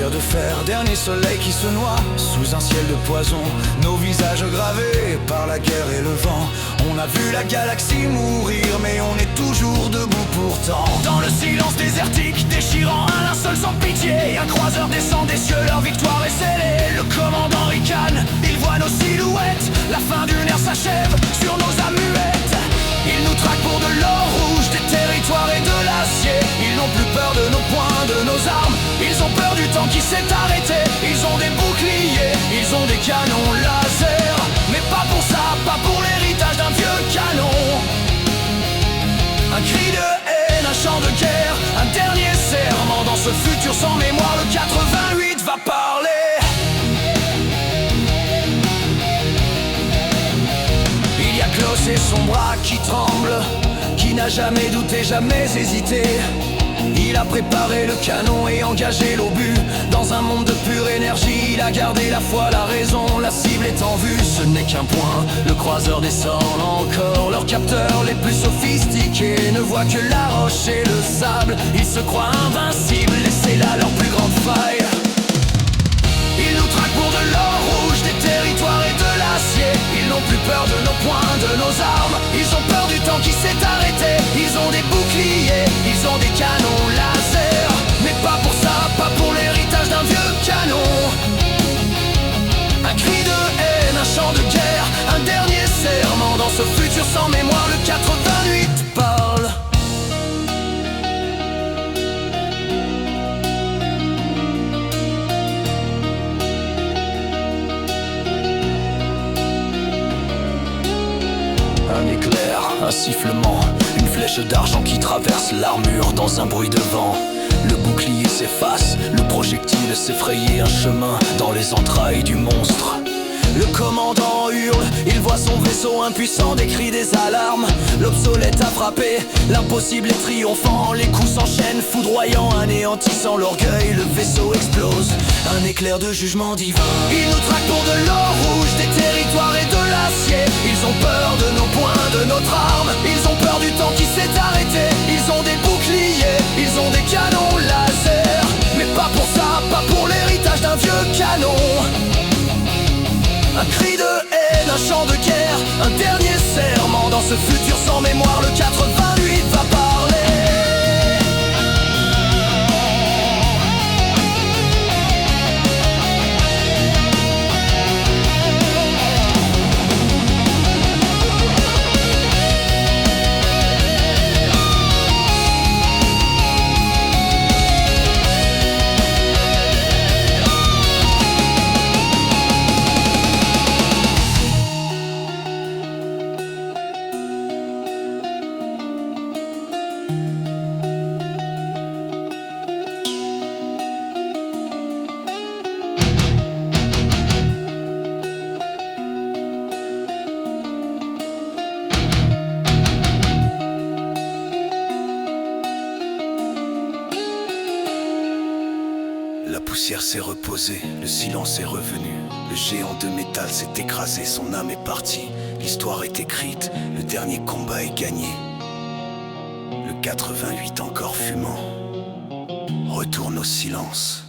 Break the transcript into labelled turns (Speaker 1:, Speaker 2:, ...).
Speaker 1: frontières de fer, dernier soleil qui se noie sous un ciel de poison. Nos visages gravés par la guerre et le vent. On a vu la galaxie mourir, mais on est toujours debout pourtant. Dans le silence désertique, déchirant un linceul sans pitié, un croiseur descend des cieux, leur victoire est scellée. Le commandant ricane, il voit nos silhouettes. La fin d'une ère s'achève sur nos âmes muettes. Ils nous traquent pour de l'or rouge, des territoires et de l'acier. Ils n'ont plus peur de nos poings, de nos armes. Ils ont peur du temps qui s'est arrêté. Ils ont des boucliers, ils ont des canons laser. Mais pas pour ça, pas pour l'héritage d'un vieux canon. Un cri de haine, un chant de guerre, un dernier serment. Dans ce futur sans mémoire, le 88 va parler. Il y a Klaus et son bras qui tremble, qui n'a jamais douté, jamais hésité. Il a préparé le canon et engagé l'obus. Dans un monde de pure énergie, il a gardé la foi, la raison. La cible est en vue, ce n'est qu'un point. Le croiseur descend encore. Leurs capteurs les plus sophistiqués ne voient que la roche et le sable. Ils se croient invincibles et c'est là leur plus grande faille. Ils nous traquent pour de l'or rouge, des territoires et de l'acier. Ils n'ont plus peur de nos poings, de nos armes. Ils ont peur du temps qui s'est arrêté. Ils ont des boucliers, ils ont des canons laser. Mais pas pour ça, pas pour l'héritage d'un vieux canon. Un cri de haine, un chant de guerre, un dernier serment. Dans ce futur sans mémoire, le 88 parle. Un éclair, un sifflement, une flèche d'argent qui traverse l'armure dans un bruit de vent. Le bouclier s'efface, le projectile s'effrayait un chemin dans les entrailles du monstre. Le commandant hurle, il voit son vaisseau impuissant, des cris, des alarmes. L'obsolète a frappé, l'impossible est triomphant. Les coups s'enchaînent, foudroyant, anéantissant l'orgueil. Le vaisseau explose, un éclair de jugement divin. Ils nous traquent pour de l'or rouge, des territoires et de l'acier. Ils ont peur de nos poings, de notre arme. Ils ont peur du temps qui s'est arrêté. Ils ont des boucliers, ils ont des canons laser. Mais pas pour ça, pas pour l'héritage d'un vieux canon. Un cri de haine, un chant de guerre, un dernier serment. Dans ce futur sans mémoire, le 88 va parler. La poussière s'est reposée, le silence est revenu. Le géant de métal s'est écrasé, son âme est partie. L'histoire est écrite, le dernier combat est gagné. Le 88 encore fumant retourne au silence.